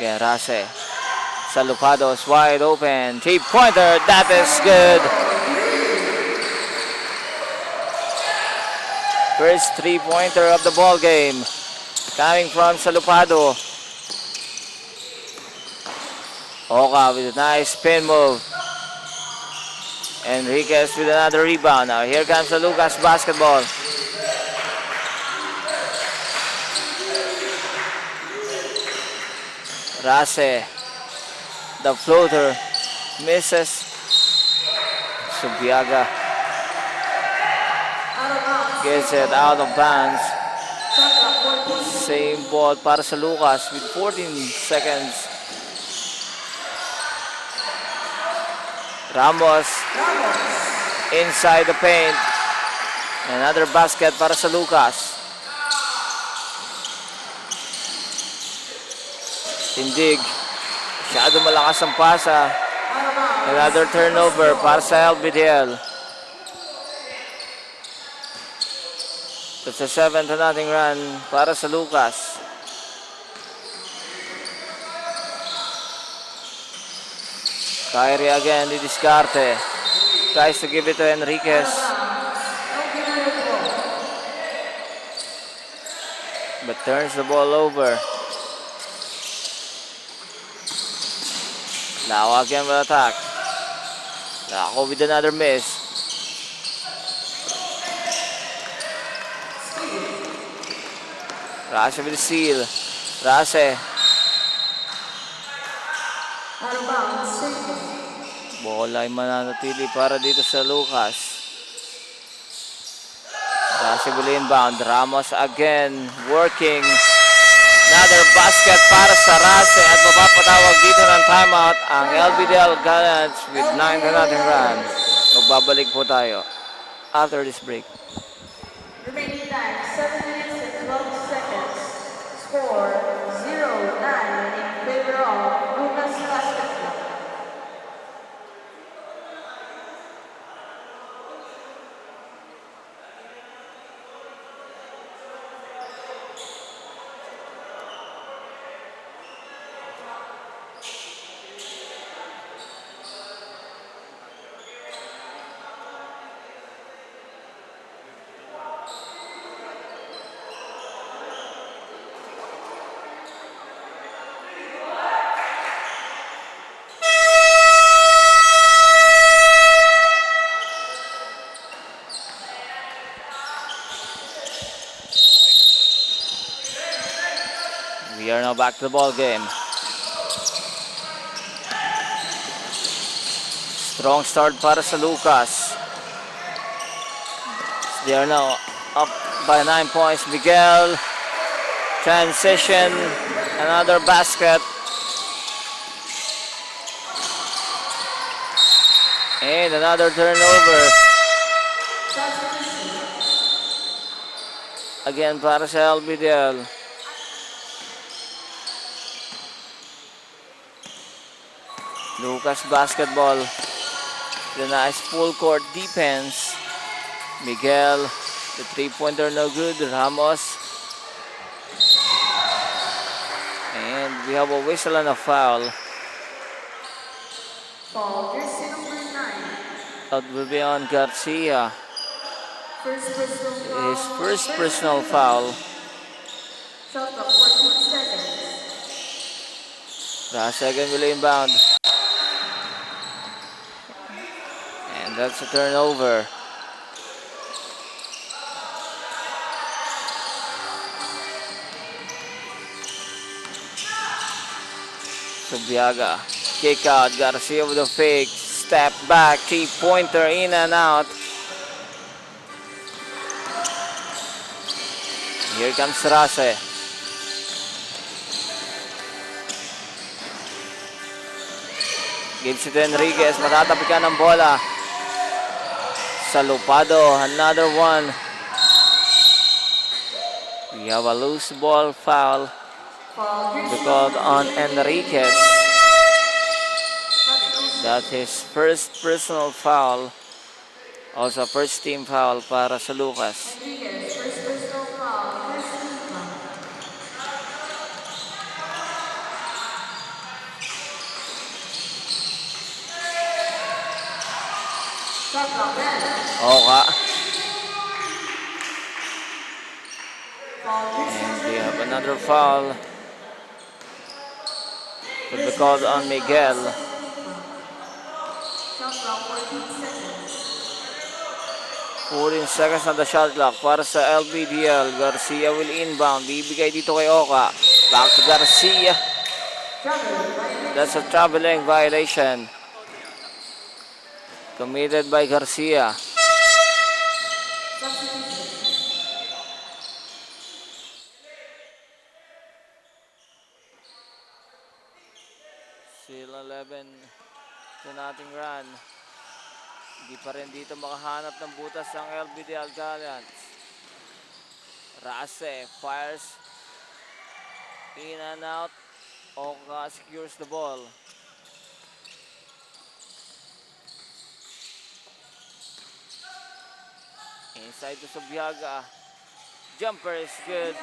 Again, Rase. Salupado's wide open. 3-pointer. That is good. First 3-pointer of the ball game. Coming from Salupado. Oka with a nice spin move. Enriquez with another rebound. Now here comes the Lucas basketball. Rase. The floater. Misses. Subiaga gets it out of bounds. Same ball para sa Lucas with 14 seconds. Ramos inside the paint. Another basket para sa Lucas. Tindig. Masyado malakas ang pasa. Another turnover para sa LBDL. It's a 7-0 run para sa Lucas. Kyrie again, didiscarte. Tries to give it to Enriquez. But turns the ball over. Now again will attack. Lako with another miss. Rase with the seal. Rase. Bola ay mananatili para dito sa Lucas. Rase will inbound. Ramos again working. Another basket para sa Rase at mapapatawag dito ng timeout ang LBDL Gallants with 9-0 run. Magbabalik po tayo after this break. Remaining time 7 minutes and 12 seconds. Score 0-9 in favor of Lucas Basketball. We are now back to the ball game. Strong start para sa Lucas. They are now up by 9 points. Miguel, transition, another basket. And another turnover. Again para sa LBDL. Lucas basketball. The nice full court defense. Miguel, the 3-pointer no good. Ramos. And we have a whistle and a foul. Foul, jersey number 9. That will be on Garcia. First personal foul. His first personal foul. Shot clock 14 seconds. Rase again will inbound. And that's a turnover. Subiaga, kick out, Garcia with a fake, step back, 3-pointer in and out. Here comes Rase. Gives it to Enriquez, matatapikan ng bola. Salupado, another one. We have a loose ball foul. Called on Enriquez. That's his first personal foul. Also first team foul para sa Lucas. Shot clock 10. Oka. Foul this And number we have 3. another foul. Will be called on Miguel. 17 foul. Shot clock 14 seconds. 14 seconds on the shot clock para sa LBDL. Garcia will inbound. Bibigay dito kay Oka. Back to Garcia. Traveling violation. That's a traveling violation. Committed by Garcia. Substitution. Still 11 to nothing run. Hindi pa rin dito makahanap ng butas ang LBDL Gallants. Rase fires in and out. Oka secures the ball. Inside to Subiaga. Jumper is good.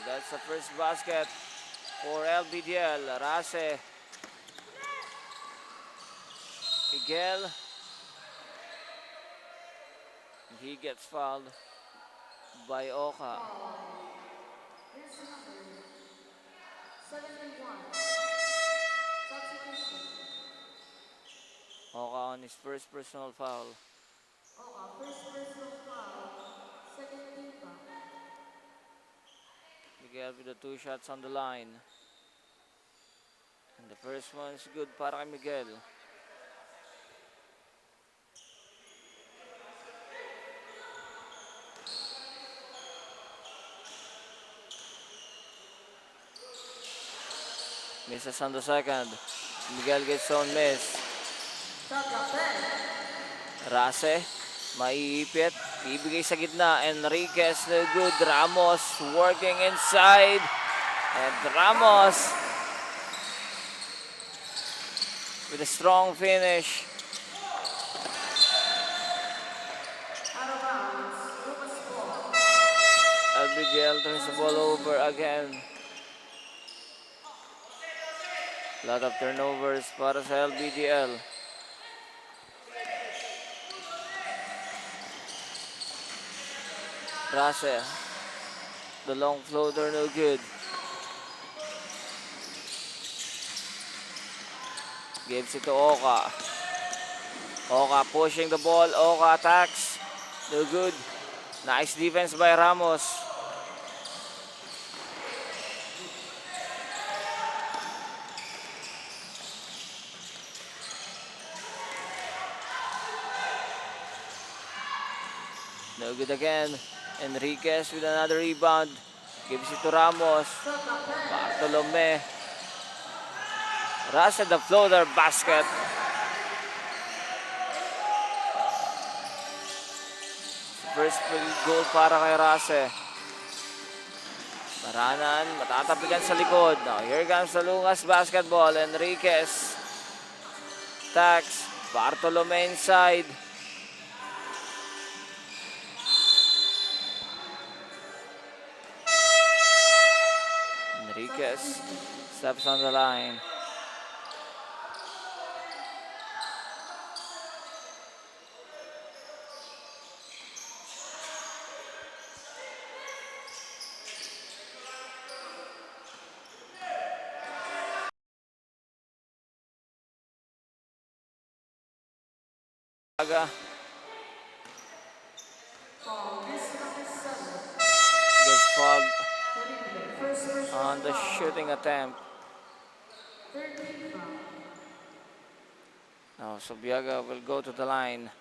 That's the first basket for LBDL. Rase. Miguel. He gets fouled by Oka. This number 71. Substitution. Oka on his first personal foul. First personal foul. Second team foul. Miguel with the 2 shots on the line. And the first one is good para kay Miguel. Misses on the second. Miguel gets own miss. Shot clock 10. Rase, maiipit, ibigay sa gitna. Enriquez, no good. Ramos working inside. And Ramos with a strong finish. Out of bounds. Lucas ball. LBGL turns the ball over again. Lot of turnovers para sa LBDL. Rase, the long floater, no good. Gives it to Oka. Oka pushing the ball. Oka attacks. No good. Nice defense by Ramos. No good again. Enriquez with another rebound. Gives it to Ramos. Shot clock 10. Bartolome. Rase the floater basket. First field goal para kay Rase. Maranan, matatapigan sa likod. Now here comes the Lungas basketball. Enriquez. Tax. Bartolome inside. Enriquez steps on the line. Foul this number 7. Gets fouled First personal on the foul. shooting attempt. Third team foul. Now Subiaga will go to the line.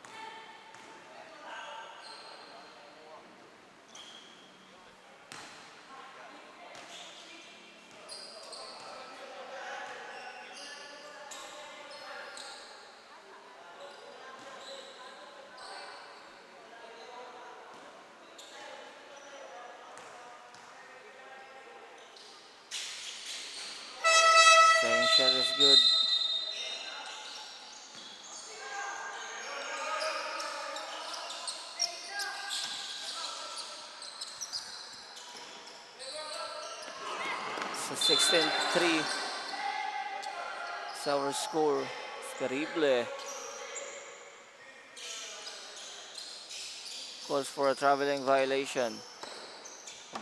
Second shot is good. So 16-3 is our score. Terrible. Calls for a traveling violation.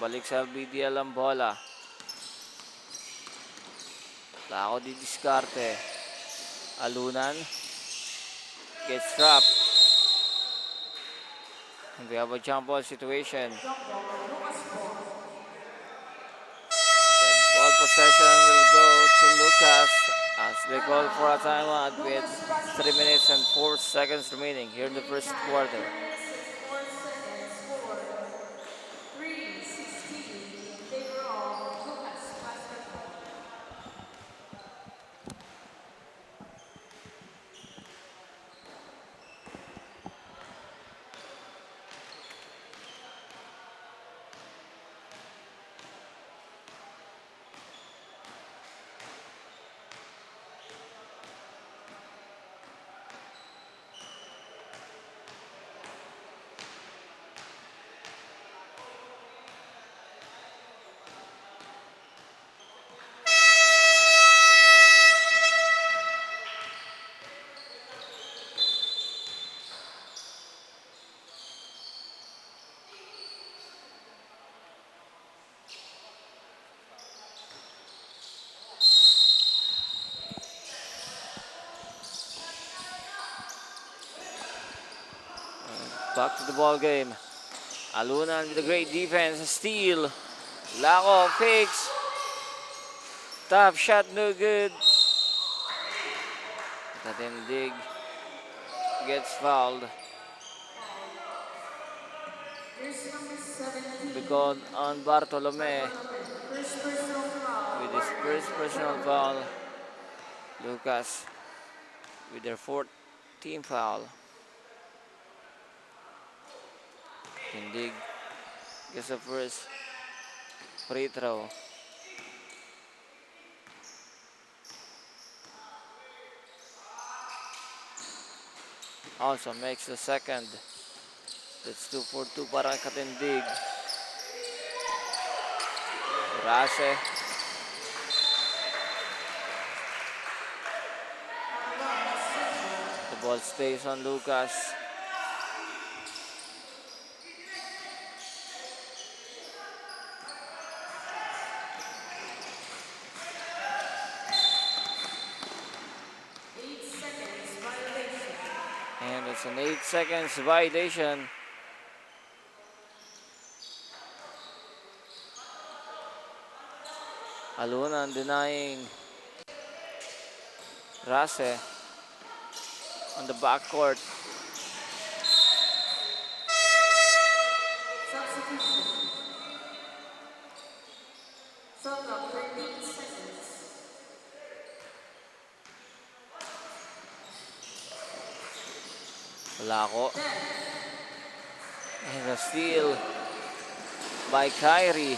Balik sa LBDL ang bola. Lako di diskarte. Alunan. Gets trapped. And we have a jump ball situation. Ball possession will go to Lucas as they call for a timeout with 3 minutes and 4 seconds remaining here in the first quarter. 4 seconds. Score 3-16 in favor of Lucas Basketball. Back to the ball game. Alunan with a great defense. Steal. Lako fix. Tough shot, no good. Katindig gets fouled. Jersey number 17. Because on Bartolome First personal foul. with his first personal foul. Lucas with their fourth team foul. Tindig gets the first free throw. Also makes the second. That's 2 for 2 para Katindig. Rase. The ball stays on Lucas. And it's an 8 seconds violation. Alunan denying Rase on the backcourt. Substitution. Shot clock 13 seconds. Lako. And a steal by Kyrie.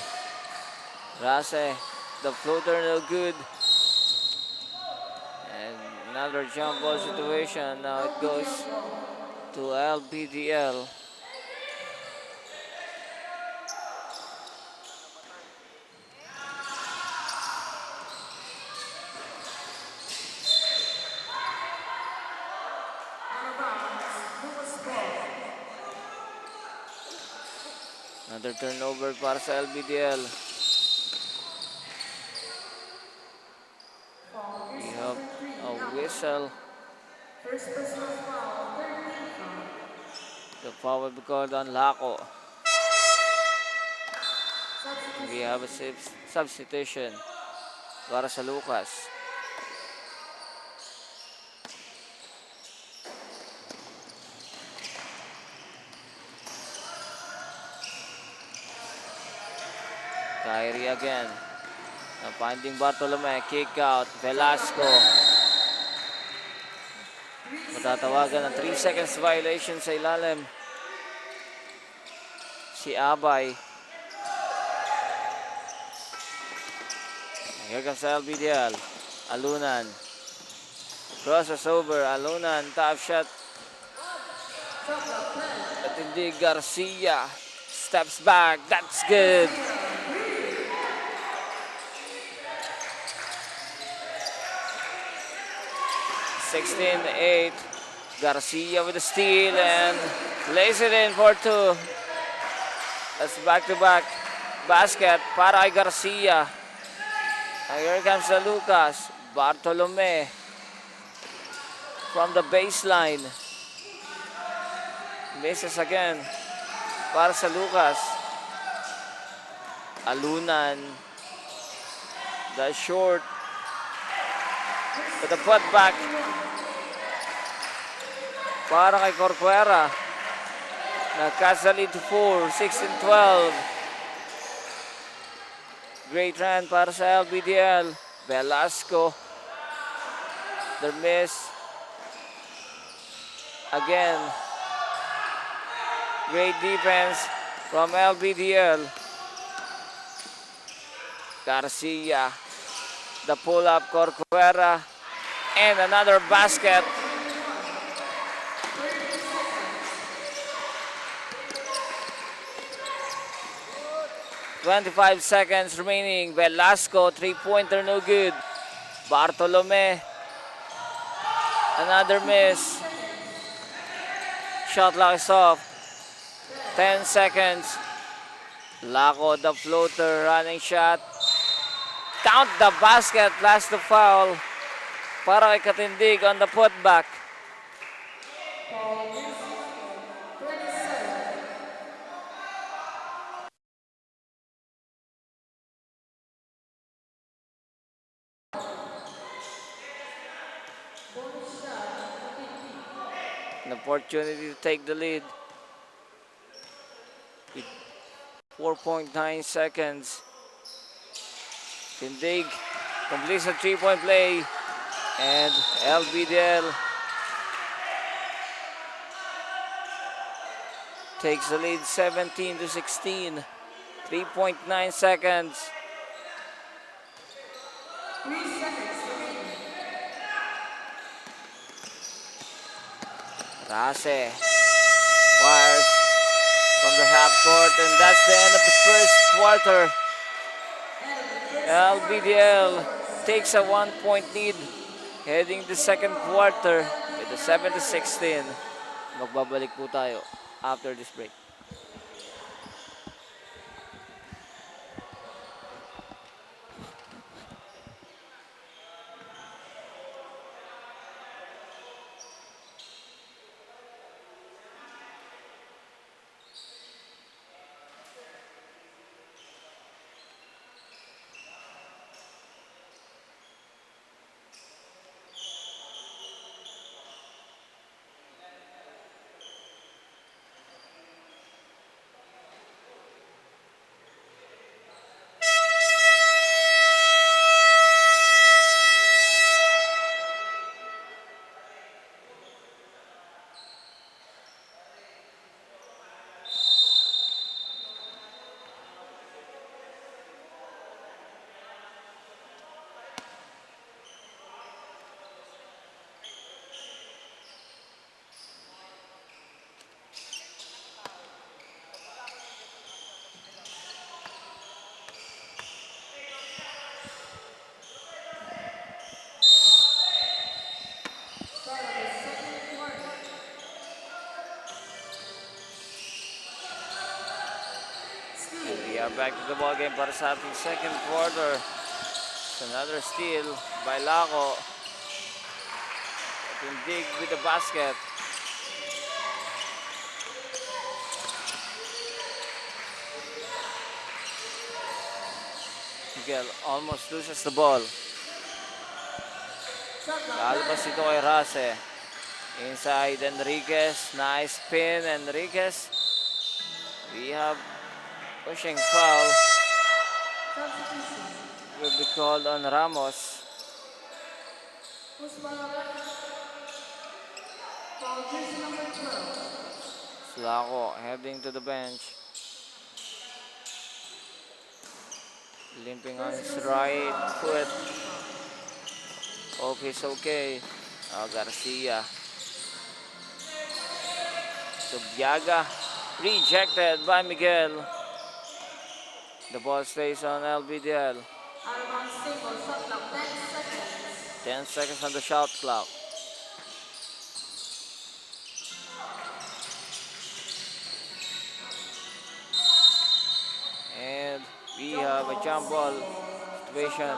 Rase, the floater no good. And another jump ball situation. Now it goes to LBDL. Another turnover para sa LBDL. We have a whistle. First personal foul, 13 foul. The foul will be called on Lako. We have a substitution para sa Lucas. Kyrie again. Now finding Bartolome. Kick out. Velasco. Matatawagan ng 3 seconds violation sa ilalim. Si Abay. Here comes LBDL. Alunan. Crosses over. Alunan. Top shot. Katindi Garcia. Steps back. That's good. 16-8. Garcia with the steal and lays it in for two. That's back-to-back basket para kay Garcia. And here comes the Lucas. Bartolome from the baseline. Misses again para sa Lucas. Alunan. The short. With the putback. Para kay Corcuera. Nagcast the lead to 4. 16-12. Great run para sa LBDL. Velasco. The miss. Again. Great defense from LBDL. Garcia. The pull-up, Corcuera. And another basket. "25 seconds remaining. Velasco, three-pointer, no good. Bartolome. Another miss. Shot clock is off. 10 seconds. Laco, the floater, running shot. Count the basket, last to foul. Para kay Katindig on the putback. An opportunity to take the lead. With 4.9 seconds. Tindig completes a three-point play. And LBDL takes the lead 17-16. 3.9 seconds. 3 seconds remaining. Rase fires from the half court, and that's the end of the first quarter. LBDL takes a 1-point lead heading the second quarter with a 7-16. Magbabalik po tayo after this break. We are back to the ball game para sa ating second quarter. It's another steal by Laco. Tindig with the basket. Miguel almost loses the ball. Lalabas ito kay Rase. Inside Enriquez. Nice spin, Enriquez. We have pushing foul. Will be called on Ramos. Laco heading to the bench. Limping on his right foot. Hope he's okay. Garcia. Subiaga. Rejected by Miguel. The ball stays on LBDL. 10 seconds on the shot clock. And we have a jump ball situation.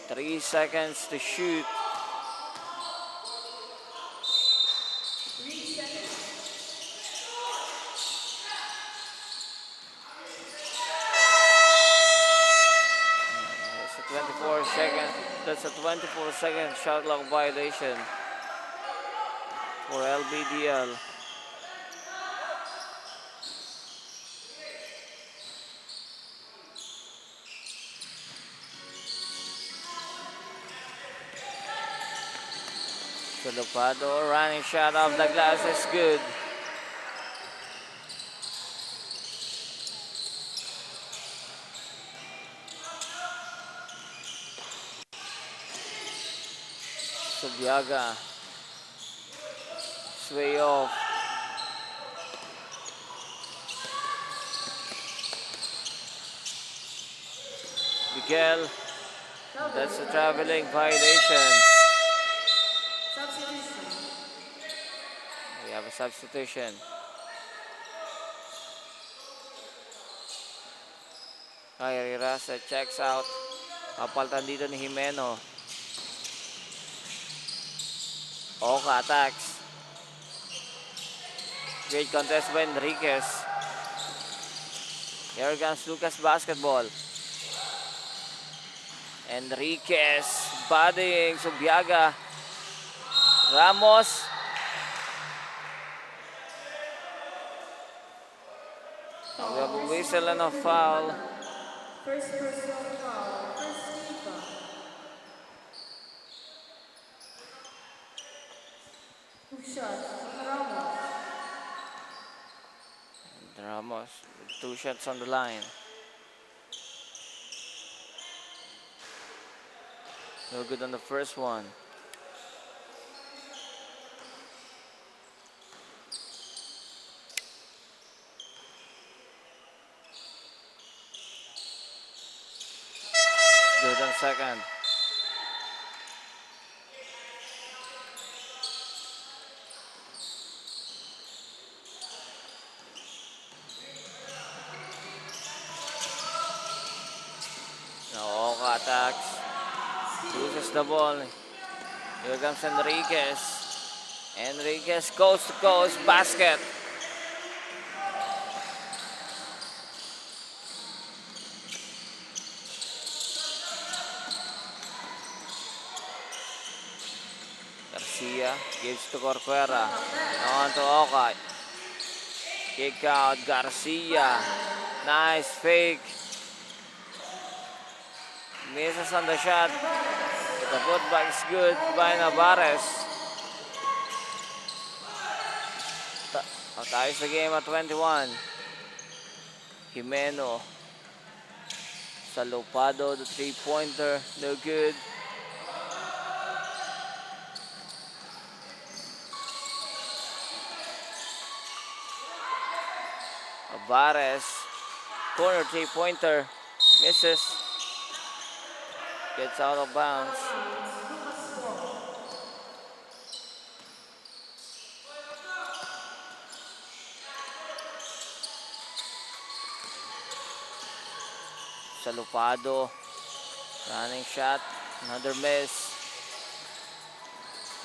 3 seconds to shoot. That's a 24-second. That's a 24-second shot clock violation for LBDL. Salupado running shot off the glass is good. Subiaga. Sway off. Miguel. That's a traveling violation. Substitution. We have a substitution. Kyrie Rasa checks out. Papalitan dito ni Jimeno. Oka attacks. Great contest by Enriquez. Here comes Lucas basketball. Enriquez bodying Subiaga. Ramos. We have a whistle and a foul. First personal foul. First FIFA. Two shots. Ramos. Ramos with 2 shots on the line. No good on the first one. Good on second. Now Oka attacks. Loses the ball. Here comes Enriquez. Enriquez coast to coast basket. Garcia gives to Corcuera. On to Oka. Kick out Garcia. Nice fake. Misses on the shot. The putback is good by Navarez. Ties the game at 21. Jimeno. Salupado, the three-pointer, no good. Alvarez, corner three-pointer, misses. Gets out of bounds. Salupado, running shot, another miss.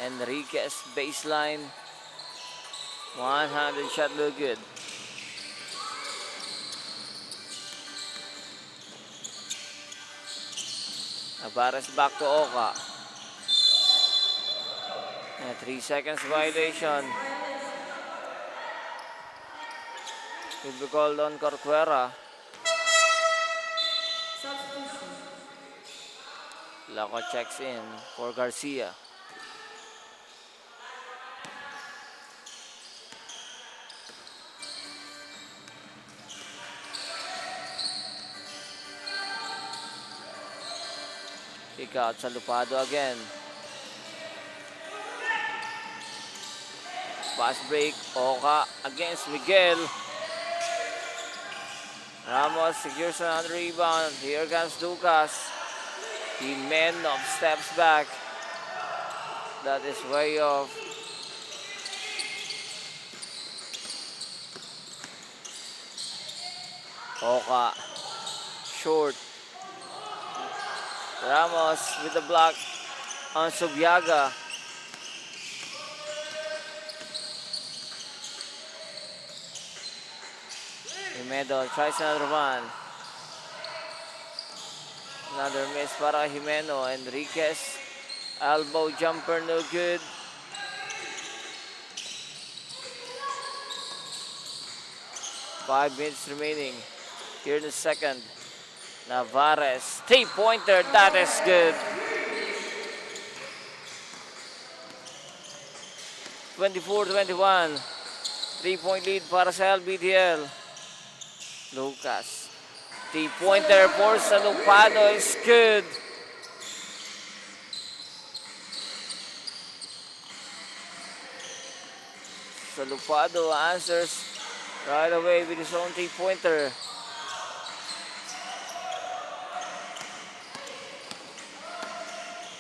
Enriquez, baseline, one-handed shot, no good. Alvarez back to Oka. And 3 seconds violation. Will be called on Corcuera. Substitution. Laco checks in for Garcia. Kick out Salupado again. Pass break. Oka against Miguel. Ramos secures another rebound. Here comes Lucas. Jimeno steps back. That is way off. Oka. Short. Ramos with the block on Subiaga. Jimeno tries another one. Another miss para Jimeno. Enriquez. Elbow jumper, no good. Five minutes remaining here in the second. Navarez, 3-pointer, that is good. 24-21. 3-point lead para sa LBDL. Lucas. 3-pointer for Salupado is good. Salupado answers right away with his own 3-pointer.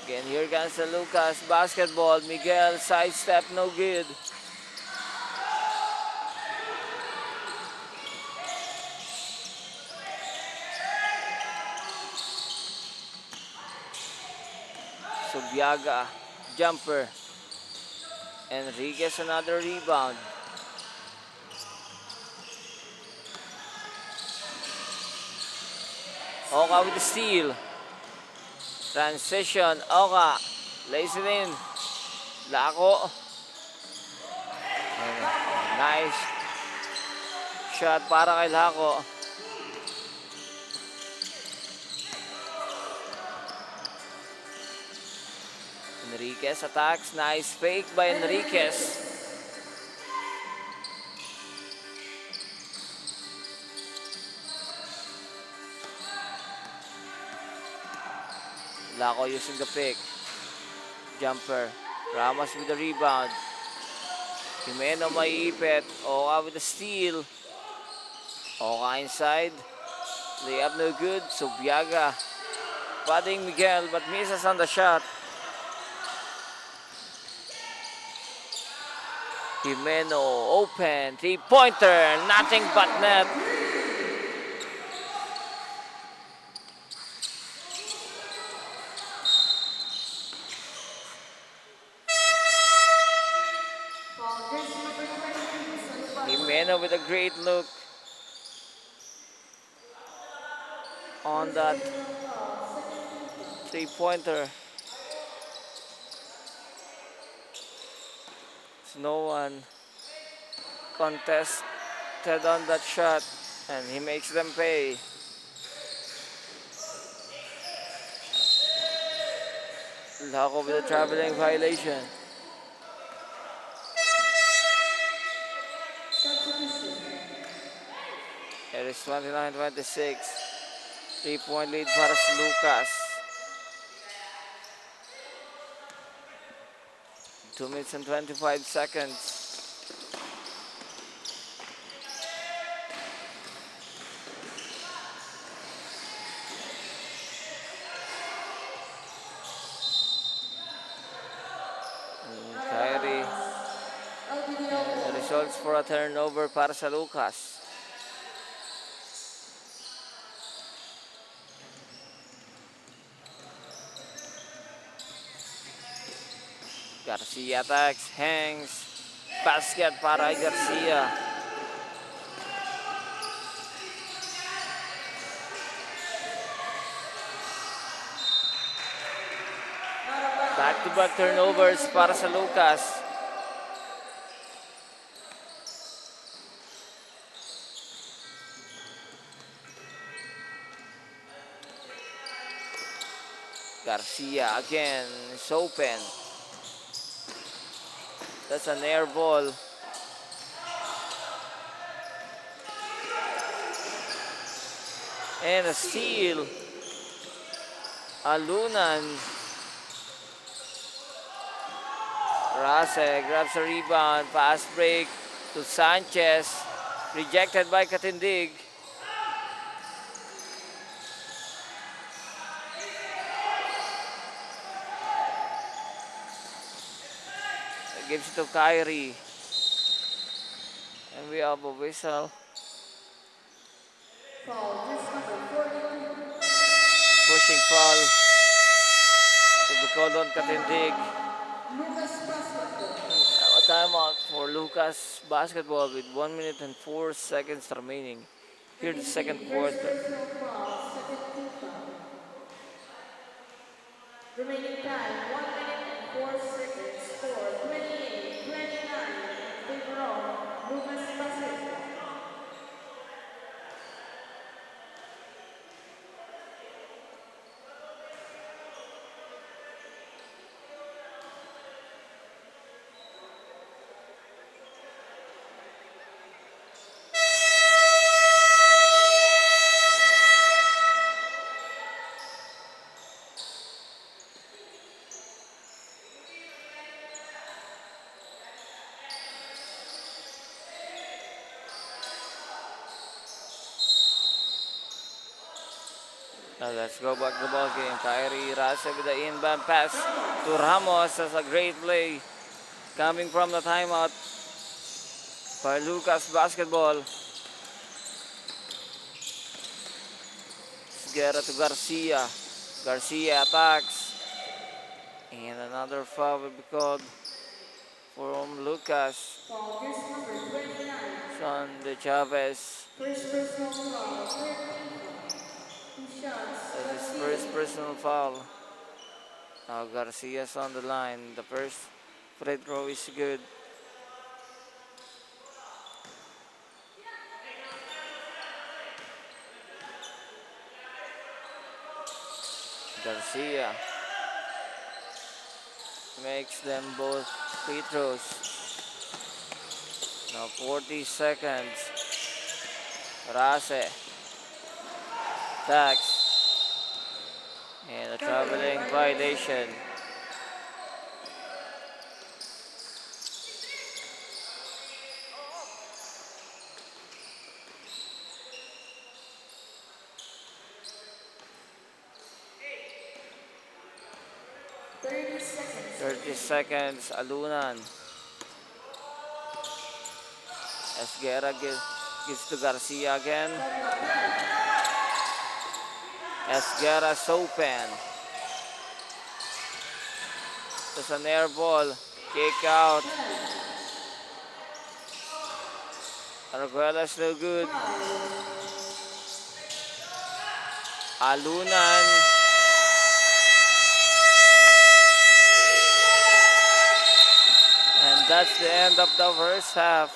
Again, here comes the Lucas basketball. Miguel sidestep, no good. Subiaga, jumper. Enriquez, another rebound. Oka with the steal. Transition, Oka. Lays it in. Laco. Nice shot para kay Laco. Enriquez attacks. Nice fake by Enriquez. Laco using the pick. Jumper. Ramos with the rebound. Jimeno maiipit. Oka with the steal. Oka inside. Layup no good. Subiaga. Padding Miguel but misses on the shot. Jimeno open. 3-pointer. Nothing but net. Jimeno with a great look on that 3-pointer. No one contested on that shot and he makes them pay. Laco with a traveling violation. It is 29-26. 3-point lead para sa Lucas. 2 minutes and 25 seconds. Kyrie. Results for a turnover para sa Lucas. Garcia attacks, hangs, basket para kay Garcia. Back-to-back turnovers para sa Lucas. Garcia again, is open. That's an air ball. And a steal. Alunan. Rase grabs a rebound. Pass break to Sanchez. Rejected by Katindig. Gives it to Kyrie. And we have a whistle. Foul, just number 42. Pushing foul to be called on Katindig. Lucas Basketball. A timeout for Lucas Basketball with 1 minute and 4 seconds remaining. Here in the second First quarter. personal foul, second team foul. Remaining time, 1 minute and 4 seconds. Score 28-29 in favor of Lucas Basketball. Now let's go back to the ball game. Kyrie Rasa with the inbound pass to Ramos. That's a great play coming from the timeout by Lucas Basketball. Guerra to Garcia. Garcia attacks. And another foul will be called from Lucas. Foul, just number 29. Son de Chavez. First personal foul, third team foul. 2 shots, That's his Garcia. first personal foul. Now Garcia's on the line. The first free throw is good. Garcia makes them both free throws. Now 40 seconds. Rase. Tax. And a traveling violation. Seconds. 30 seconds. Alunan. Esguerra gives to Garcia again. Esguerra Sopan. There's an air ball. Kick out. Arguella's no good. Alunan. And that's the end of the first half.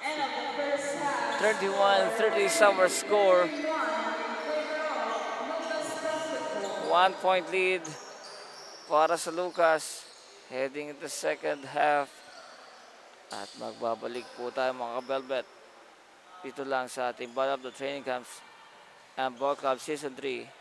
End of the first half. 31-30 our score. 1 point lead para sa Lucas. Heading into second half. At magbabalik po tayo mga ka-Velvet. Dito lang sa ating Battle of the Training Camps and Ball Club Season 3.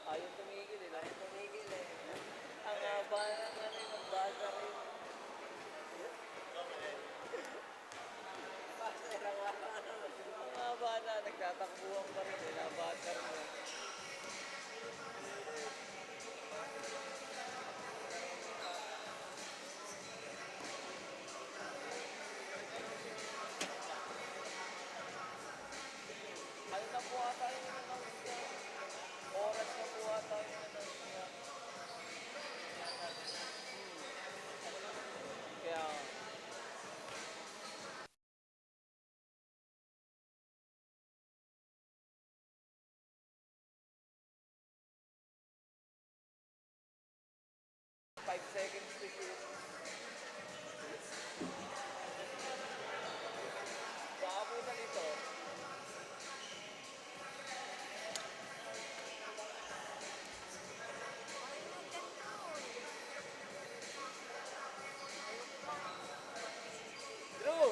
Ayaw tumigil eh. Ang haba na magbasa rin. Ang haba na, nagtatakbuhan pa rin eh. Nabasa rin eh. Ano na po ata yung oras na po ata yung 5 seconds to shoot. Paabutan ito. Drew!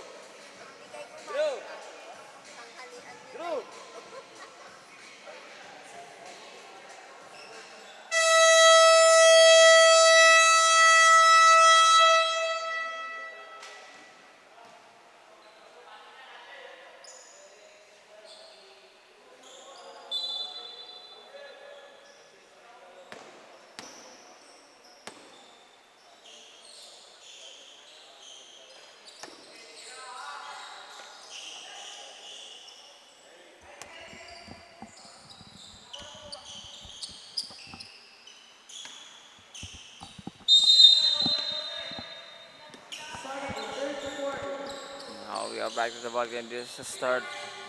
Drew! Drew! Now we are back to the ball game. This is the start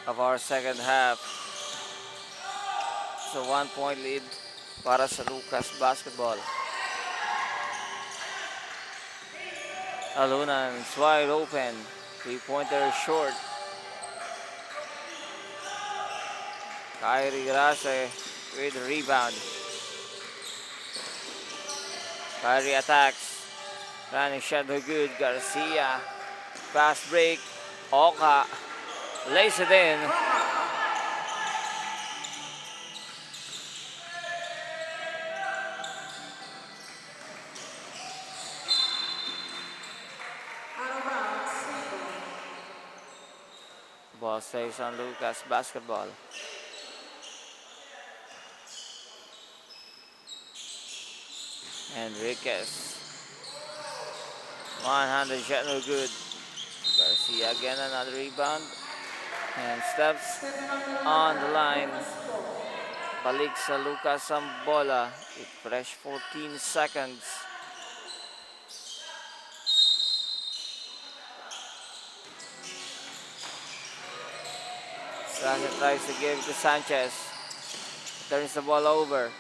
of our second half. It's a 1-point lead para sa Lucas Basketball. Alunan's wide open. 3-pointer short. Kyrie Grace with the rebound. Kyrie attacks. Running shot no good. Garcia. Fast break. Oka lays it in. Ball stays on Lucas Basketball. Enriquez. One-handed shot no good. Garcia again another rebound. And steps on the line. Balik sa Lucas Sambola with fresh 14 seconds. Gracia tries to give it to Sanchez. Turns the ball over.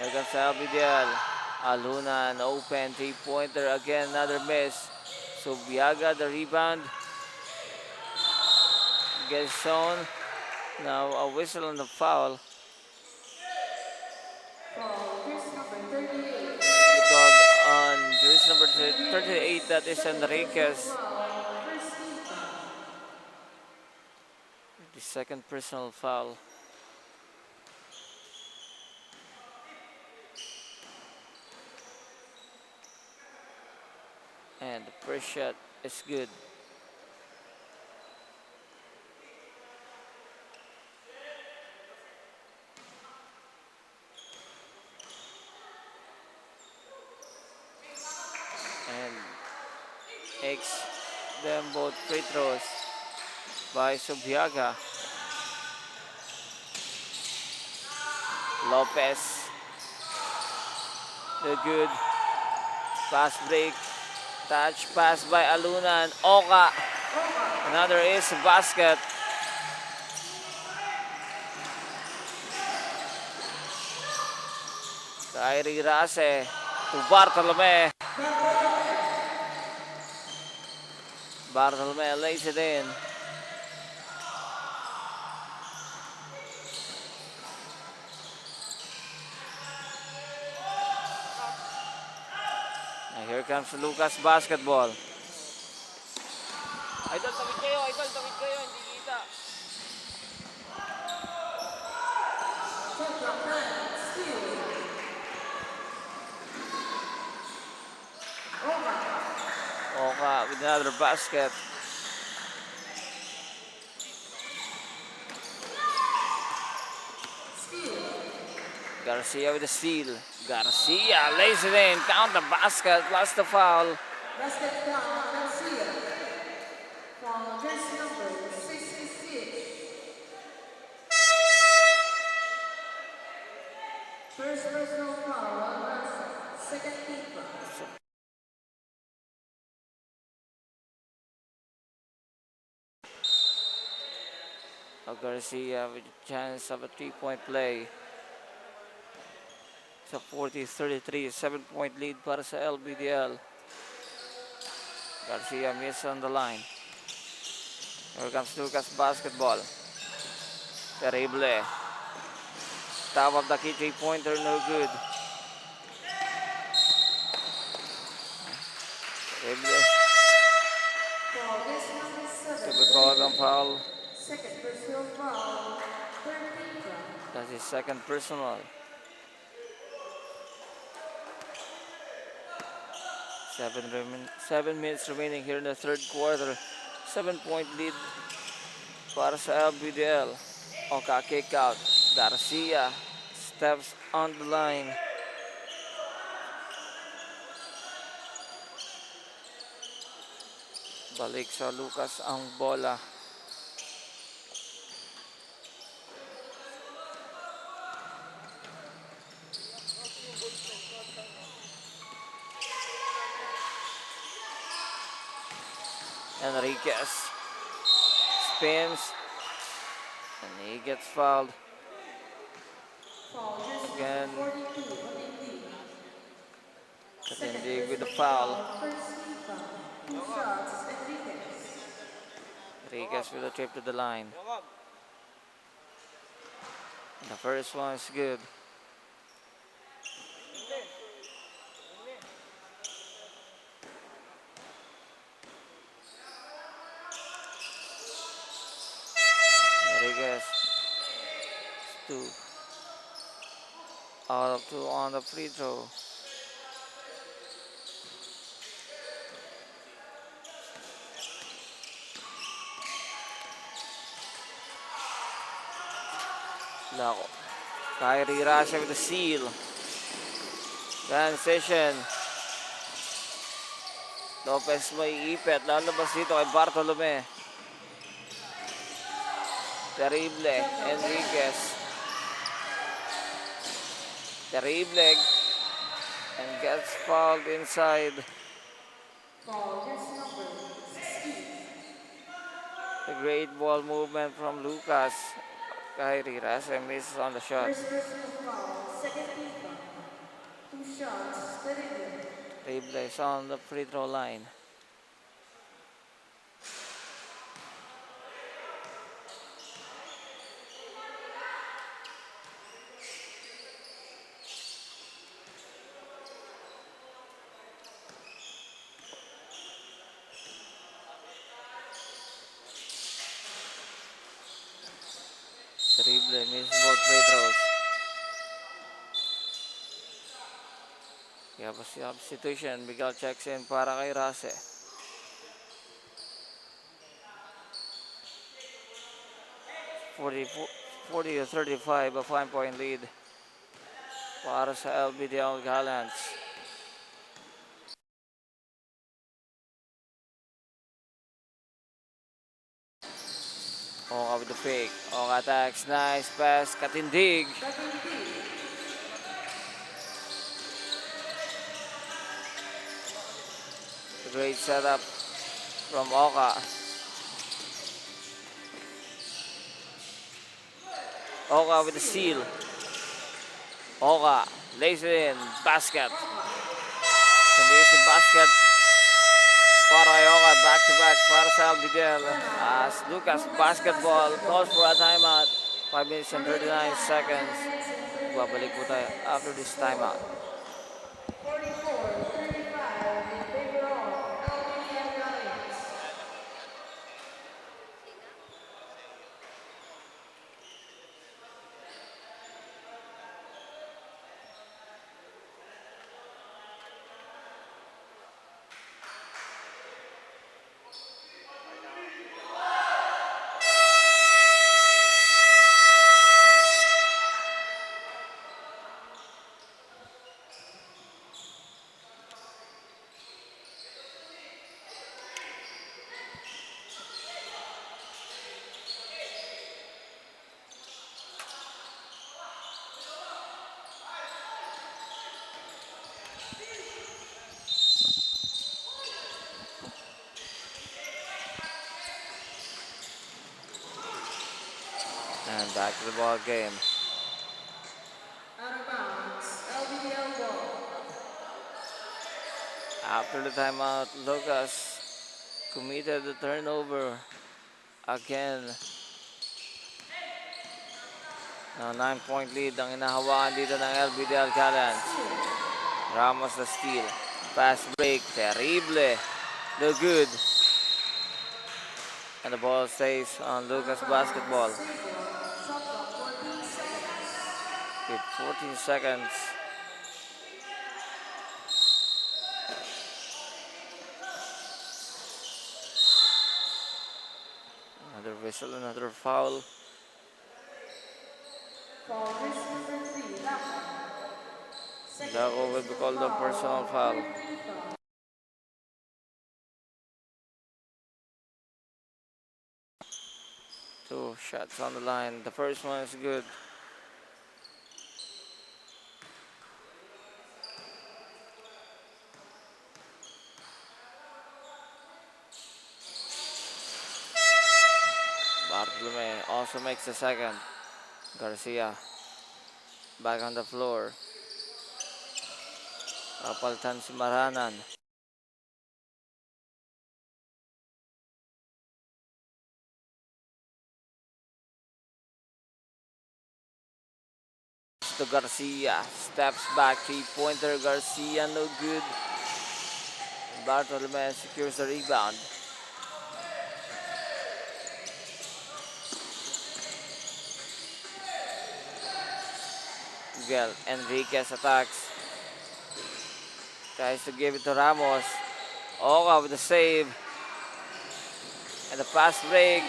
There comes Albidiel. Aluna, an open 3-pointer. Again, another miss. Subiaga, the rebound. Gets shown. Now a whistle on the foul. Because on jersey number 38, that is Enriquez. The second personal foul. And the first shot is good. And takes them both free throws by Subiaga. Lopez. The good fast break. Touch pass by Aluna and Oka. Another ace basket. Kyrie Grace to Bartolome. Bartolome lays it in. And here comes Lucas Basketball. Idol, tawid kayo. Idol, tawid kayo. Hindi kita. Oka with another basket. Garcia with the steal. Garcia lays it in. Count the basket plus the foul. Basket count, Garcia. Foul jersey number 66. First personal foul on Garcia. Second team foul. Garcia with a chance of a 3-point play. Sa 40-33, 7-point lead para sa LBDL. Garcia miss on the line. Here comes Lucas basketball. Terrible. Top of the key, 3-pointer, no good. Terrible. Foul is number 7. To be called on foul. Second personal foul. Third team foul. That's his second personal. 7 minutes remaining here in the third quarter. 7-point lead para sa LBDL. Oka kick out. Garcia steps on the line. Balik sa Lucas ang bola. Enriquez spins and he gets fouled. Foul is Again. 42 on Indeed. Katindig with the foul. First team foul. 2 shots, Enriquez. Enriquez with a trip to the line. The first one is good. Enriquez 2 out of 2 on the free throw. Lako. Kyrie Rasha with the seal. Transition. Lopez may ipit. Lalabas dito kay Bartolome. Terrible. Enriquez. Terrible. And gets fouled inside. Foul is number 16. The great ball movement from Lucas. Kyrie Rasha misses on the shot. First personal foul. Second team foul. 2 shots, Terrible. Terrible is on the free throw line. Terrible misses both free throws. Kaya pa substitution, Miguel checks in para kay Rase. Forty to 35, a 5-point lead para sa LBDL Gallants. Oka with the fake. Oka attacks, nice pass, Katindig. Great setup from Oka. Oka with the seal. Oka lays it in. Basket. Amazing basket para kay Oka. Back-to-back para sa LBDL. As Lucas basketball calls for a timeout. 5 minutes and 39 seconds. Babalik po tayo after this timeout. 44-35 in favor of LBDL Gallants. And back to the ball game. Out of bounds, LBDL After the timeout, Lucas committed the turnover again. Now 9-point lead ang inahawakan dito ng LBDL Gallants. Ramos the steal. Pass break. Terrible. No good. And the ball stays on Lucas basketball. With 14 seconds. Another whistle, another foul. Dago will be called a personal foul. Two shots on the line. The first one is good. Bartolome also makes the second. Garcia back on the floor. Papalitan si Maranan. To Garcia. Steps back. 3-pointer. Garcia no good. Bartolome secures the rebound. Miguel Enriquez attacks. Tries to give it to Ramos. Oka with the save. And the pass break.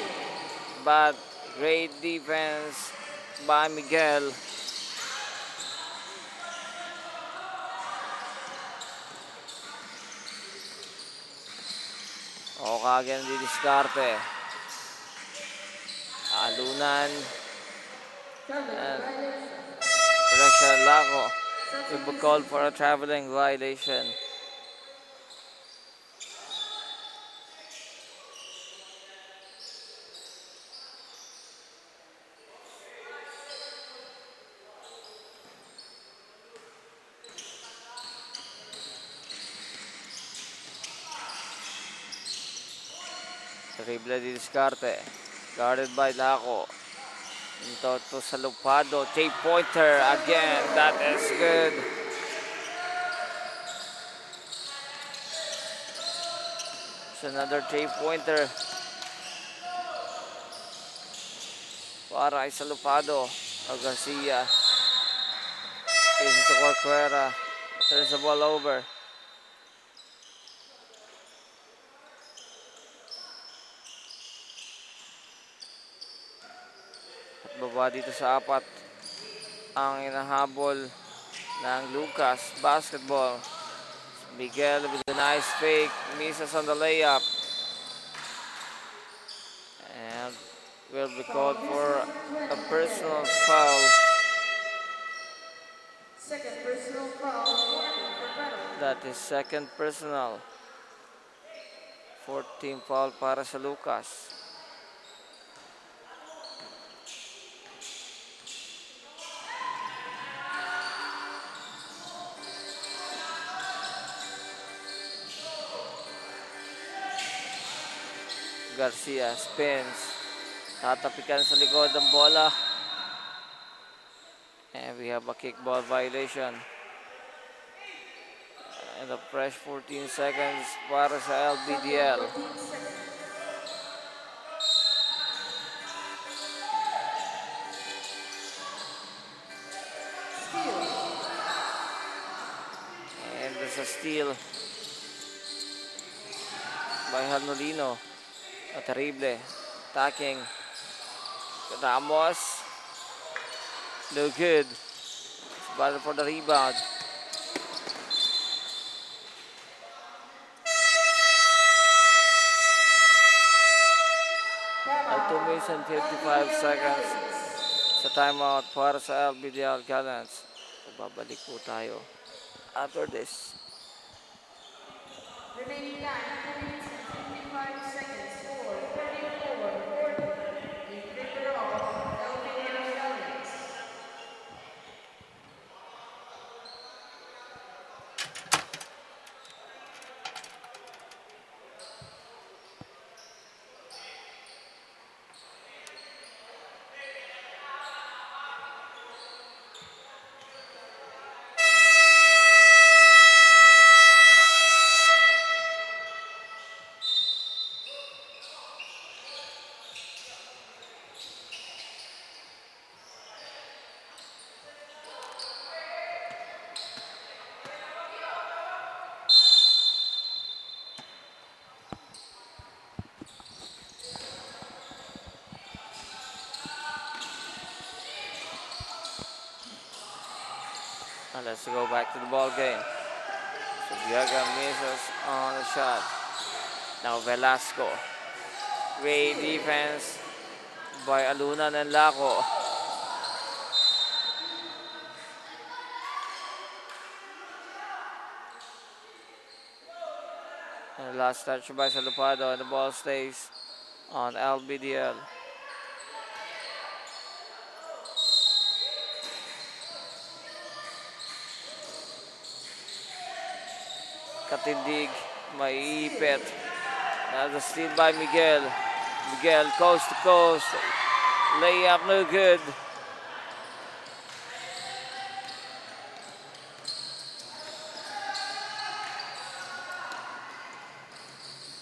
But great defense by Miguel. Oka again di diskarte. Alunan. And pressure Laco. We will call for a traveling violation. Terrible di diskarte. Guarded by Laco. Into to Salupado. 3-pointer again. That is good. It's another 3-pointer. Para kay Salupado. O Garcia. Gives it to Corcuera. Turns the ball over. Baba dito sa 4 ang inahabol ng Lucas basketball. Miguel with a nice fake, misses on the layup, and will be called for a personal foul. Second personal foul. That is second personal. 14 foul para sa Lucas. Garcia spins. Tatapikan sa likod ang bola. And we have a kickball violation. And a fresh 14 seconds para sa LBDL. And there's a steal by Hanolino. Terrible. Attacking. Ramos. No good. Battle for the rebound. At 2 minutes and 55 seconds sa timeout para sa LBDL Gallants. Babalik po tayo after this. Remaining time, 2 minutes and 55 seconds. Score 34-40 in favor of LBDL Gallants. And let's go back to the ball game. Subiaga misses on the shot. Now Velasco. Great defense by Alunan and Laco. And last touch by Salupado, and the ball stays on LBDL. Katindig, maiipit. Now the steal by Miguel. Miguel coast to coast. Layup no good.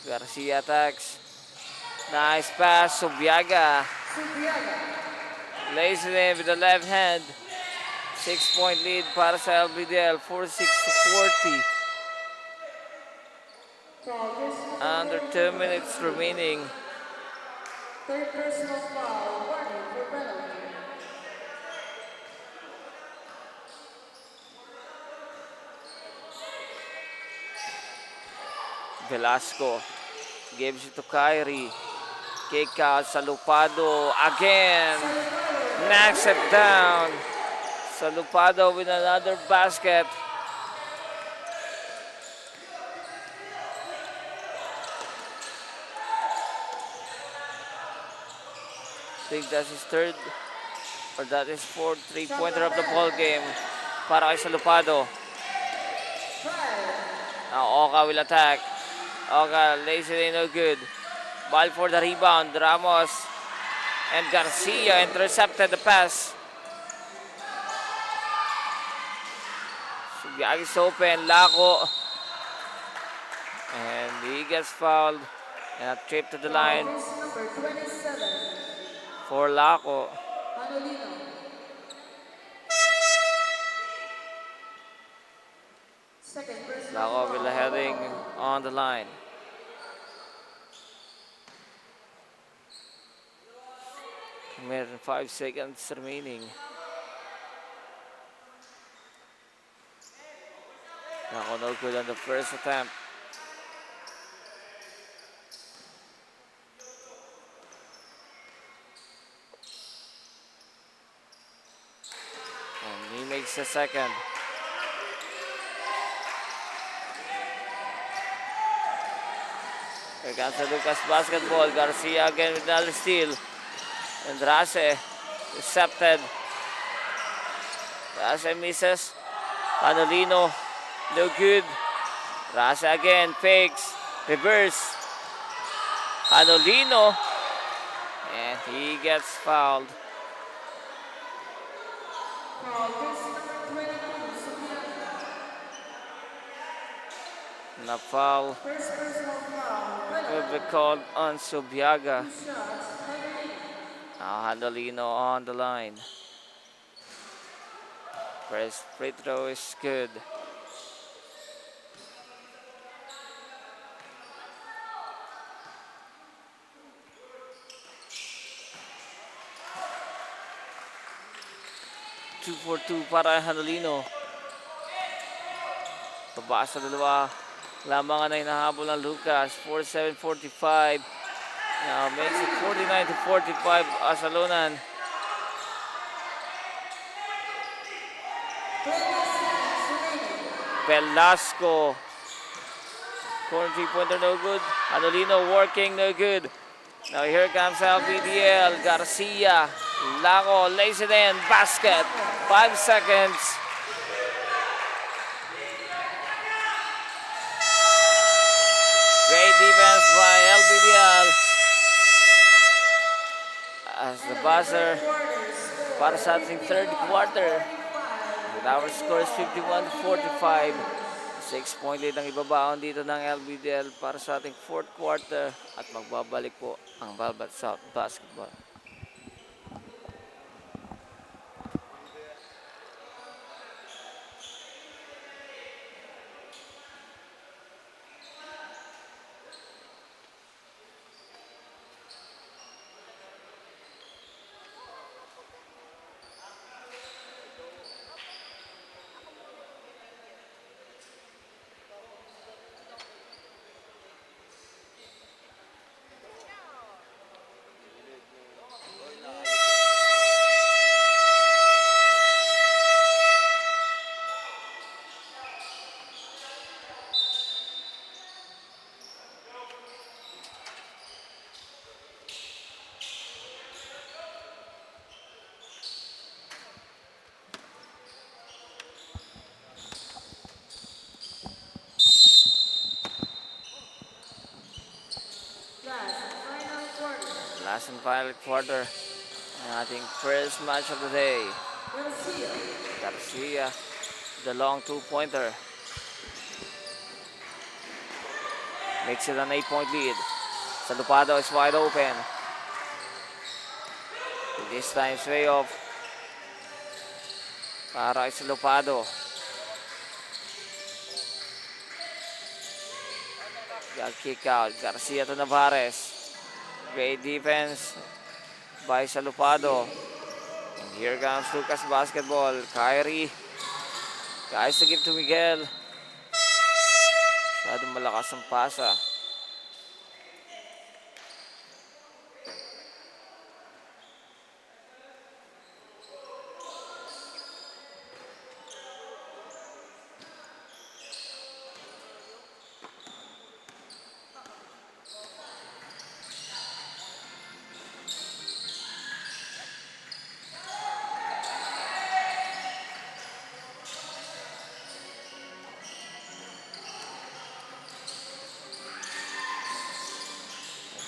Garcia attacks. Nice pass, Subiaga. Lays it in with the left hand. 6-point lead para sa LBDL, 46 to 40. Under 2 minutes remaining. Third personal foul, warning for penalty. Velasco gives it to Kyrie. Kick out, Salupado again. Knocks it down. Salupado with another basket. I think that's his third or that is fourth three-pointer of the ball game para kay Salupado. Now Oka will attack. Oka lays it in, no good. Ball for the rebound. Ramos and Garcia intercepted the pass. Subiagi's open. Laco. And he gets fouled. And a trip to the line Number 27, for Laco. Manolino. Second personal Laco foul, will heading on the line. Meron 5 seconds remaining. Laco no good on the first attempt. And he makes the second. Here comes the Lucas basketball. Garcia again with another steal. And Rase intercepted. Rase misses. Panolino, no good. Rase again, fakes, reverse. Panolino, and he gets fouled. Foul, jersey number 22, Subiaga. Na foul First personal foul, will penalty. be called on Subiaga. 2 shots, Manolino. Now Handolino on the line. First free throw is good. Two for two para Handolino. Taba sa dalawa. Lamang na hinahabol ng Lucas. 47-45. Now makes it 49 to 45 Asalunan. 20 seconds remaining. Velasco. Corner three-pointer, no good. Handolino working, no good. Now here comes LBDL. Garcia. Laco lays it in. Basket. 5 seconds. Great defense by LBDL. As the buzzer para sa ating third quarter. With our score is 51-45. 6-point lead ang ibabaon dito ng LBDL para sa ating fourth quarter. At magbabalik po ang Balbat South Basketball. Last and final quarter. Ang ating first match of the day. Garcia, the long two-pointer. Makes it an 8-point lead. Salupado is wide open. This time, way off. Para kay Salupado. Got kick out. Garcia to Navarez. Great defense by Salupado. And here comes Lucas Basketball. Kyrie. Guys to give to Miguel. Masyadong malakas ang pasa.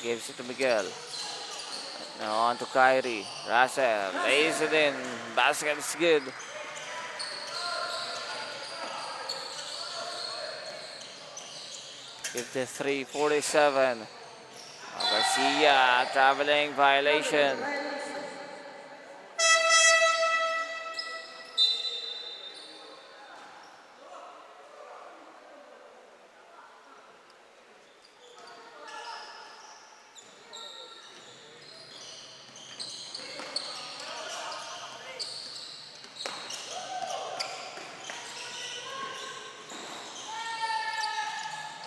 Gives it to Miguel. Now on to Kyrie. Russell lays it in. Basket is good. (53-47). Garcia traveling violation.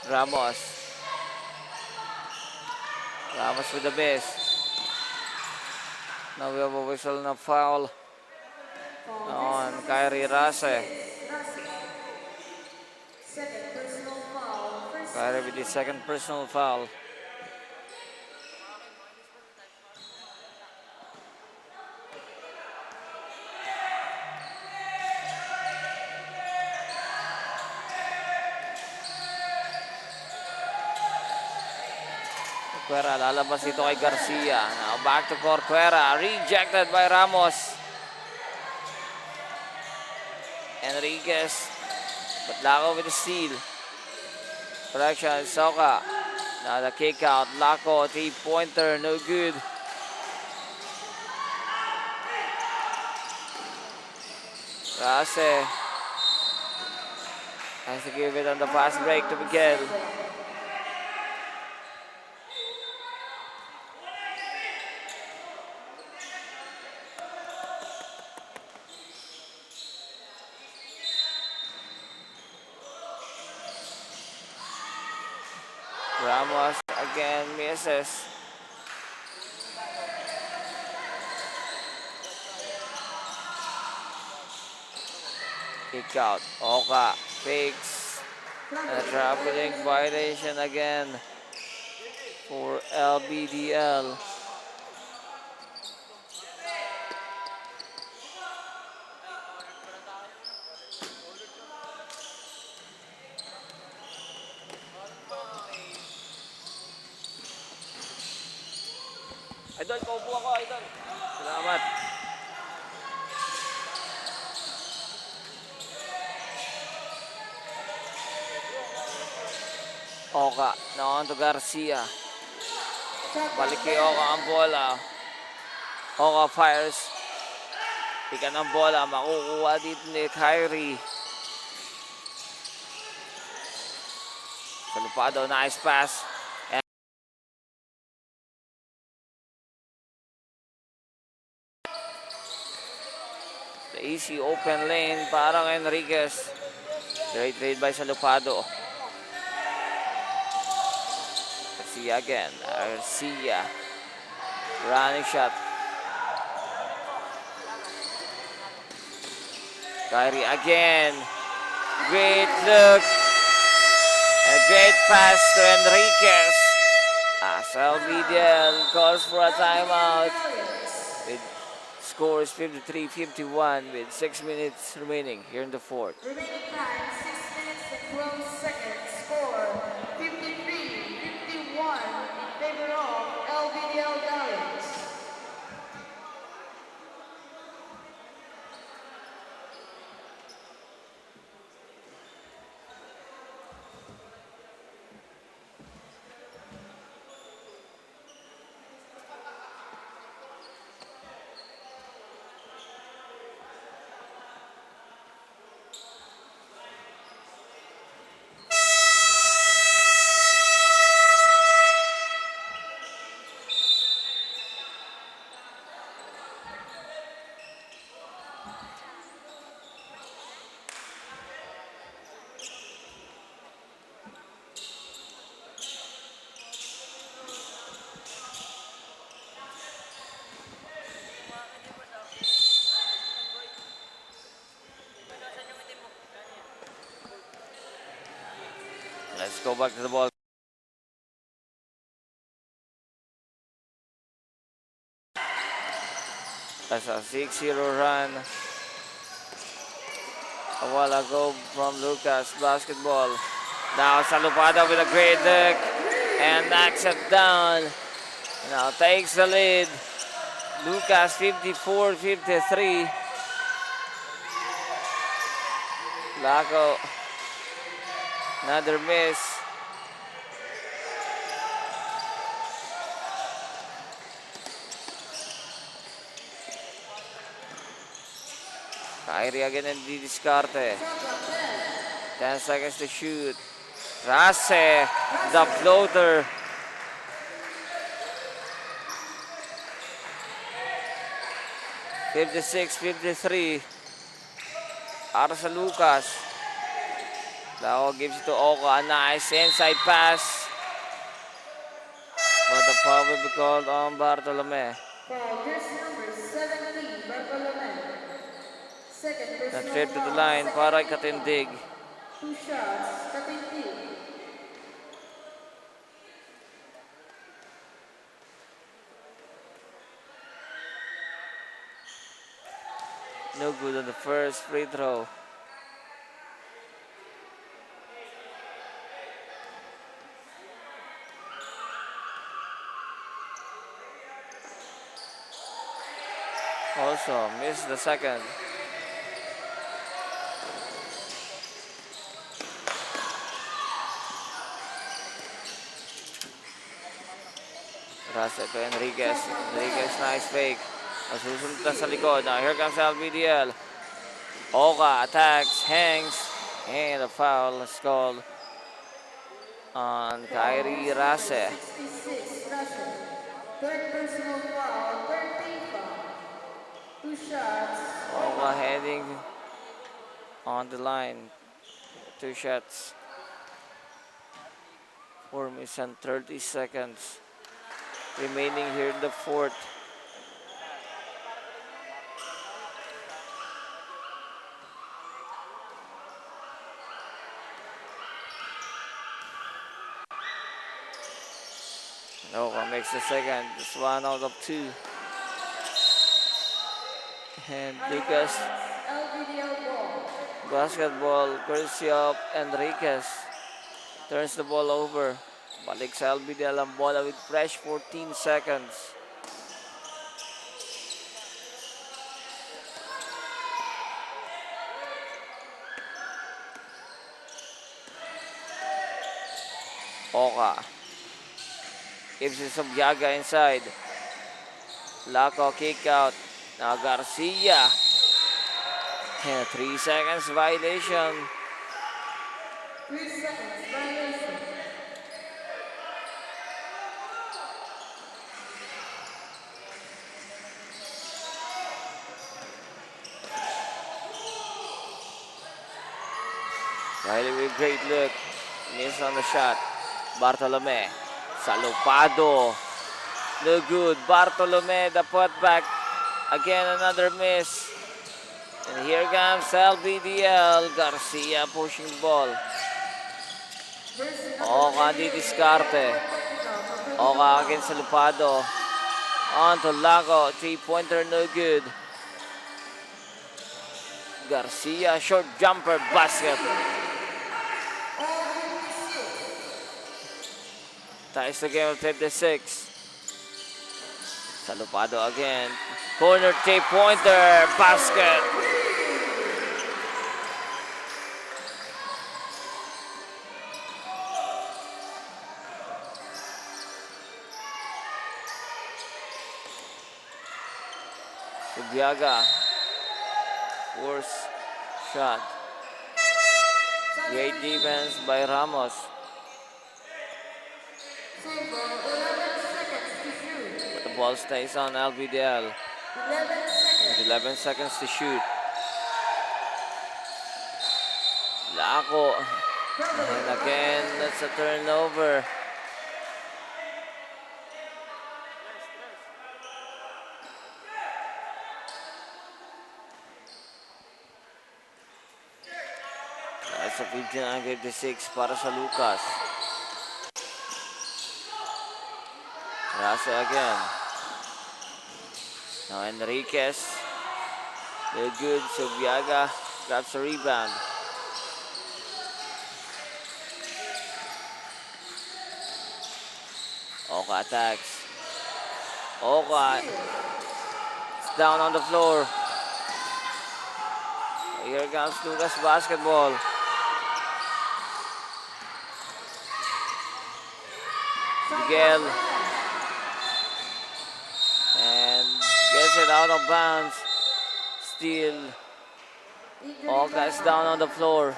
Ramos with the miss. Now we have a whistle na foul on Kyrie Rase. Kyrie with the second personal foul. Corcuera, lalabas ito kay Garcia. Now back to Corcuera. Rejected by Ramos. Enriquez. Laco with the steal. Correction, Soka. Now the kick out. Laco, 3-pointer, no good. Rase has to give it on the fast break to Miguel. Ramos again misses. Kick out. Oka fakes. A traveling violation again for LBDL. Idol, paupo ako, Idol. Salamat. Oka, now on to Garcia. Balik kay Oka ang bola. Oka fires. Pikan ang bola, makukuha dito ni Kyrie. Salupado, nice pass. The easy open lane para kay Enriquez. Great trade by Salupado. Garcia again. Garcia. Running shot. Kyrie again. Great look. A great pass to Enriquez. As LBDL calls for a timeout. With score is 53-51 with 6 minutes remaining here in the fourth. Remaining time, 6 minutes and 12 seconds. Score 53-51 in favor of LBDL Gallery. Let's go back to the ball. That's a 6-0 run a while ago from Lucas. Basketball. Now Salupado with a great look and knocks it down. Now takes the lead. Lucas 54-53. Laco, another miss. Kyrie again and di diskarte. 10 seconds to shoot. Rase, the floater. (56-53) para sa Lucas. Laco gives it to Oka. A nice inside pass. But the foul will be called on Bartolome. Foul, jersey number 17, Bartolome. Second Na personal trip to the foul, line second para team Katindig. foul. 2 shots, Katindig. No good on the first free throw. Also missed the second. Rasa to Enriquez. Enriquez, nice fake. Masusunod na sa likod. Now here comes LBDL. Oka attacks, hangs, and a foul is called on Kyrie Rase. 66, Russell. Third personal foul, third team foul. 2 shots. Oka heading on the line. 2 shots. 4 minutes and 30 seconds remaining here in the fourth. Oka makes the second. It's 1 out of 2. And Lucas LBDL ball. basketball courtesy of Enriquez. Turns the ball over. Balik sa LBDL ang bola with fresh 14 seconds. Oka. Gives it some Yaga inside. Laco kick out. Now Garcia. And 3 seconds violation. 3 seconds, violation. Riley with great look. Miss on the shot. Bartolome. Salupado. No good. Bartolome, the putback. Again, another miss. And here comes LBDL. Garcia pushing the ball. Oka di diskarte. Oka against Salupado. On to Lago. 3-pointer, no good. Garcia, short jumper, basket. Ties the game of 56. Salupado again. Corner 3-pointer, basket. Subiaga. Worst shot. Great defense by Ramos. But the ball stays on LBDL. 11 seconds. With 11 seconds to shoot. Laco. And again, that's a turnover. Sa 59-56 para sa Lucas. Rase again. Now Enriquez. They're good. Subiaga grabs the rebound. Oka attacks. Oka is down on the floor. Here comes Lucas basketball. Miguel. And gets it out of bounds. Still, Oka is down on the floor.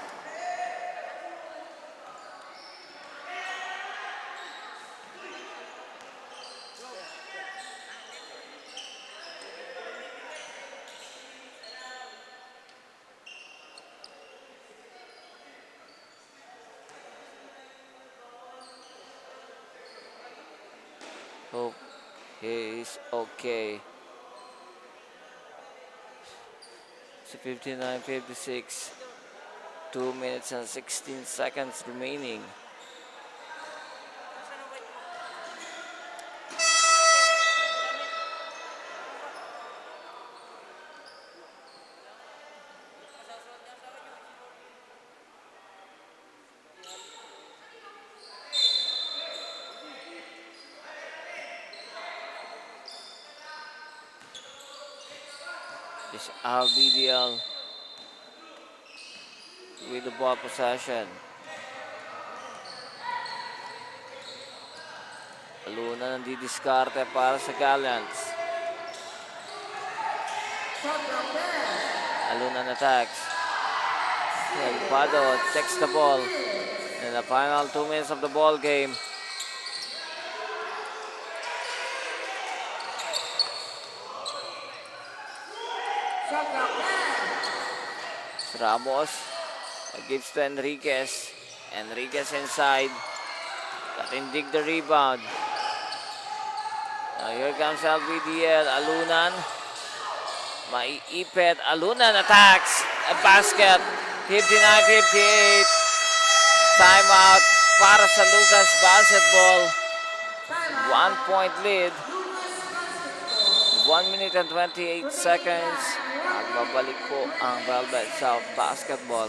Hope he's okay. It's 59-56. 2 minutes and 16 seconds remaining. This RBDL with the ball possession. Luna nandidiskarte para sa Gallants. Alunan attacks. Alvado checks the ball. In the final 2 minutes of the ball game. Ramos gives to Enriquez. Enriquez inside. Katindig the rebound. Now here comes LBDL. Alunan. Maiipit. Alunan attacks. A basket. 59-58. Timeout para sa Lucas Basketball. 1 point lead. 1 minute and 28 seconds. Magbabalik po ang Velvet South Basketball.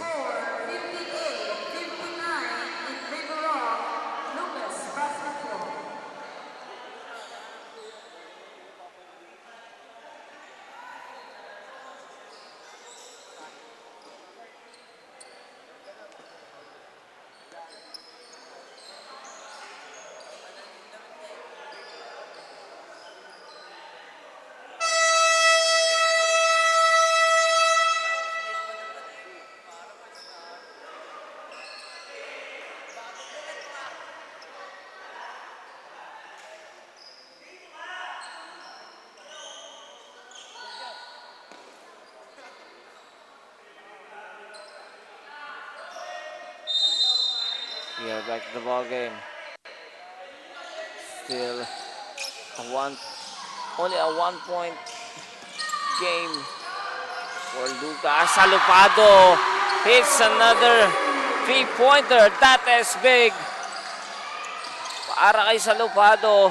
We are back to the ball game. Still only a 1 point game for Lucas. Salupado hits another 3-pointer. That is big para kay Salupado.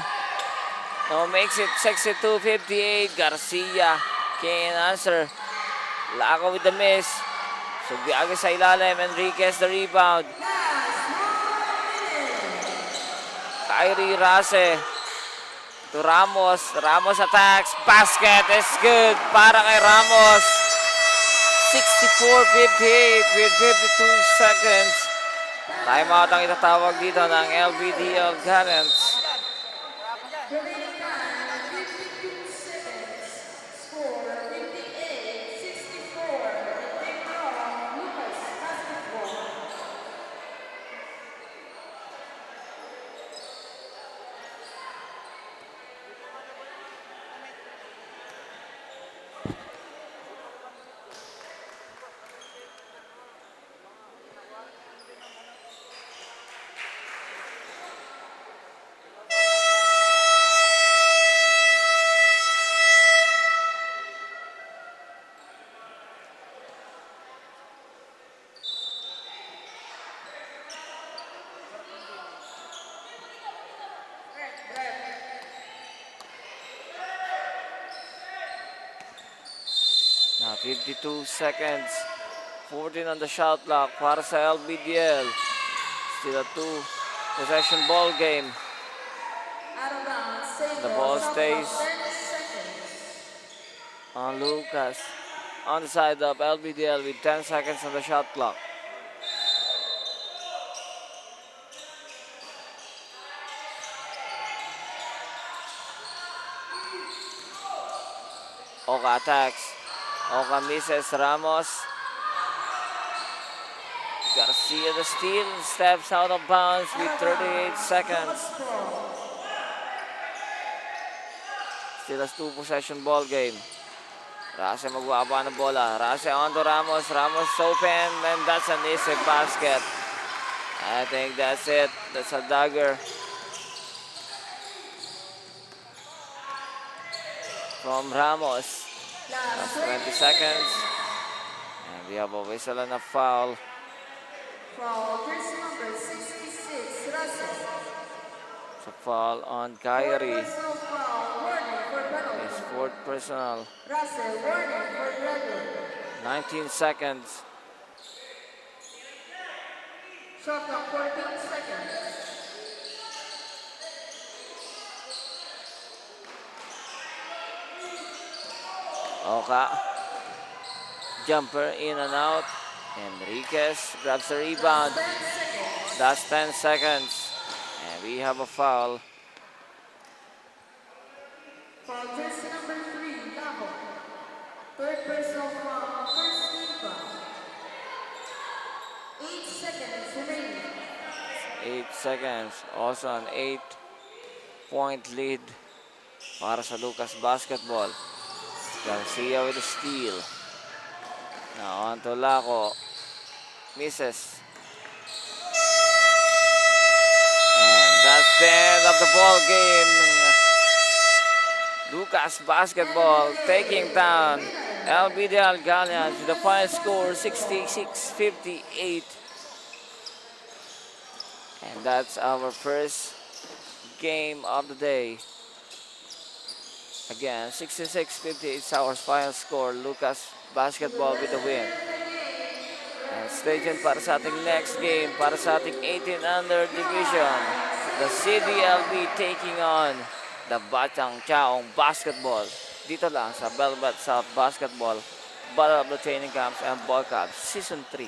Now makes it 62-58. Garcia can't answer. Laco with the miss. Subiaga sa ilalim. Enriquez the rebound. Kyrie Rase to Ramos. Ramos attacks. Basket is good para kay Ramos. 64-58 with 52 seconds. Timeout ang itatawag dito ng LBDL Gallants. 52 seconds. 14 on the shot clock para sa LBDL. Still a 2-possession ball game. Out of bounds. Save The ball. ball Shot stays clock 10 seconds. on Lucas. On the side of LBDL with 10 seconds on the shot clock. Oka attacks. Oka misses Ramos. Garcia the steal. Steps out of bounds with 38 seconds. Still a 2-possession ball game. Rase magbaba ng bola. Rase on to Ramos. Ramos open and that's an easy basket. I think that's it. That's a dagger from Ramos. That's 20 seconds. And we have a whistle and a foul. Foul. Jersey number 66. Russell. It's a foul on Kyrie. Personal foul. Warning for penalty. His fourth personal. Russell. Warning for red. 19 seconds. Shot clock 14 seconds. Oka. Jumper in and out. Enriquez grabs the rebound. 10 seconds. That's 10 seconds. And we have a foul. Foul. Jersey number 3. Lavo. Third personal foul. First team foul. 8 seconds remaining. 8 seconds. Also an 8-point lead para sa Lucas Basketball. Garcia with a steal. Now on to Laco. Misses. And that's the end of the ball game. Lucas Basketball taking down LBDL Galians with the final score 66-58. And that's our first game of the day. Again, 66-58 is our final score. Lucas Basketball with the win. And stay tuned para sa ating next game, para sa ating 18 under division. The CDLB taking on the Batang Chaong Basketball. Dito lang sa Belbat South Basketball, Battle of the Training Camps and Ball Cups Season 3.